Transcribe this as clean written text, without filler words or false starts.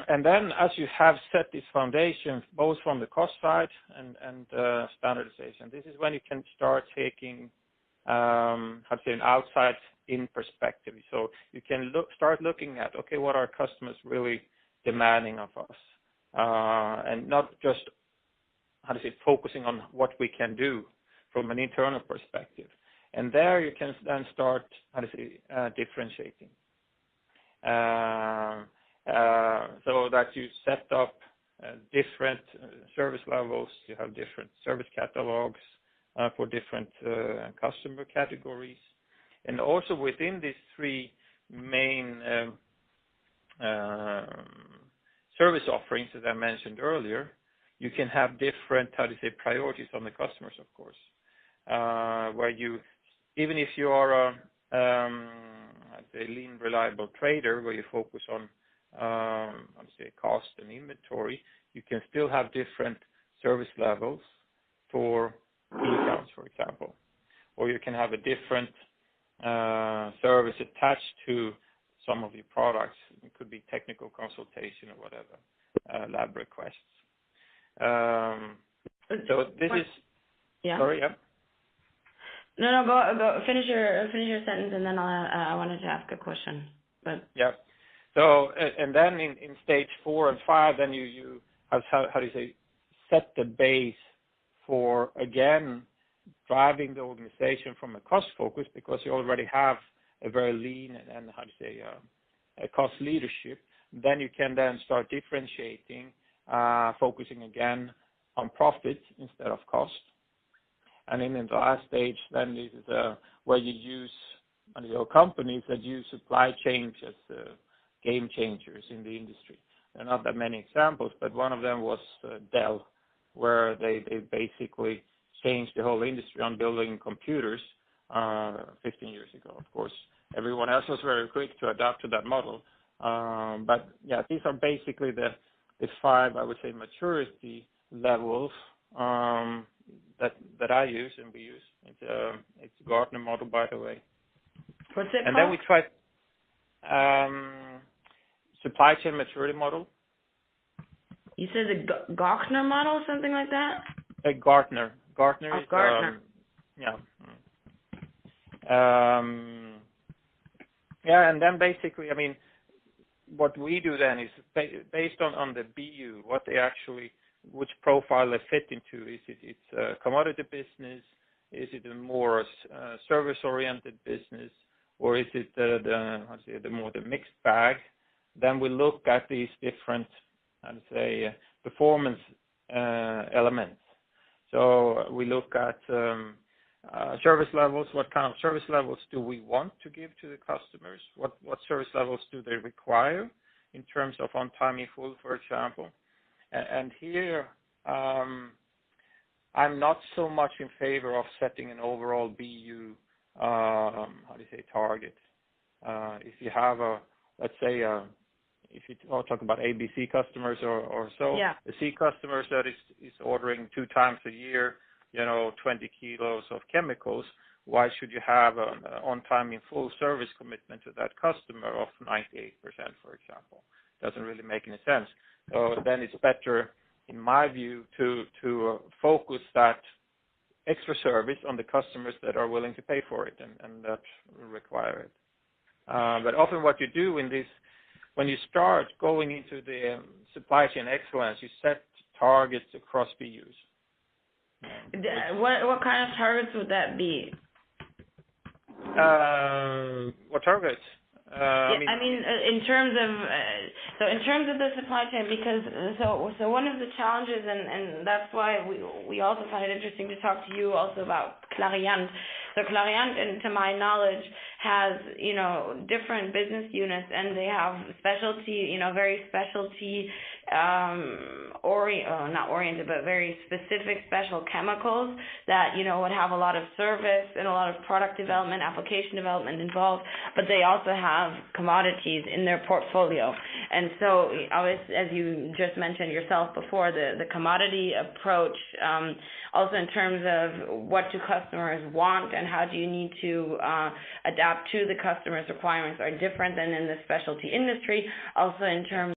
And then as you have set this foundation, both from the cost side and standardization, this is when you can start taking, an outside-in perspective. So you can start looking at, okay, what are customers really demanding of us? And not just, focusing on what we can do from an internal perspective. And there you can then start, differentiating. So that you set up different service levels, you have different service catalogs for different customer categories. And also within these three main service offerings, as I mentioned earlier, you can have different, priorities on the customers, of course, where you, even if you are a lean, reliable trader, where you focus on, cost and inventory, you can still have different service levels for key accounts, for example, or you can have a different service attached to some of your products. It could be technical consultation or whatever, lab requests. So this is. Yeah. Sorry. Yeah. No. Go. Finish your sentence, and then I wanted to ask a question. But. Yeah. So and then in stage 4 and 5, then you have set the base for again driving the organization from a cost focus, because you already have a very lean and a cost leadership. Then you can then start differentiating, focusing again on profit instead of cost. And in the last stage, then this is where you use companies that use supply chains as game changers in the industry. There are not that many examples, but one of them was Dell, where they basically changed the whole industry on building computers 15 years ago. Of course, everyone else was very quick to adapt to that model. But yeah, these are basically the 5, I would say, maturity levels that I use and we use. It's a Gartner model, by the way. What's it and called? Then we tried supply chain maturity model. You said the Gartner model, something like that? Gartner. Gartner is Gartner. And then basically, what we do then is based on the BU, what they actually, which profile they fit into. Is it's a commodity business? Is it a more service-oriented business? Or is it the more the mixed bag? Then we look at these different, performance elements. So we look at service levels. What kind of service levels do we want to give to the customers? What service levels do they require in terms of on time in full, for example? And here, I'm not so much in favor of setting an overall BU, target. If you have if you talk about ABC customers or so, yeah. The C customers that is ordering 2 times a year, 20 kilos of chemicals, why should you have an on-time in full service commitment to that customer of 98%, for example? Doesn't really make any sense. So then it's better, in my view, to focus that extra service on the customers that are willing to pay for it and that require it. But often what you do in this, when you start going into the supply chain excellence, you set targets across BUs. What kind of targets would that be? What targets? In terms of the supply chain, because so one of the challenges, and that's why we also find it interesting to talk to you also about Clariant. So Clariant, and to my knowledge, has different business units, and they have specialty, very specialty not oriented, but very specific special chemicals that would have a lot of service and a lot of product development, application development involved, but they also have commodities in their portfolio. And so, as you just mentioned yourself before, the commodity approach, also in terms of what do customers want and how do you need to adapt to the customer's requirements, are different than in the specialty industry. Also in terms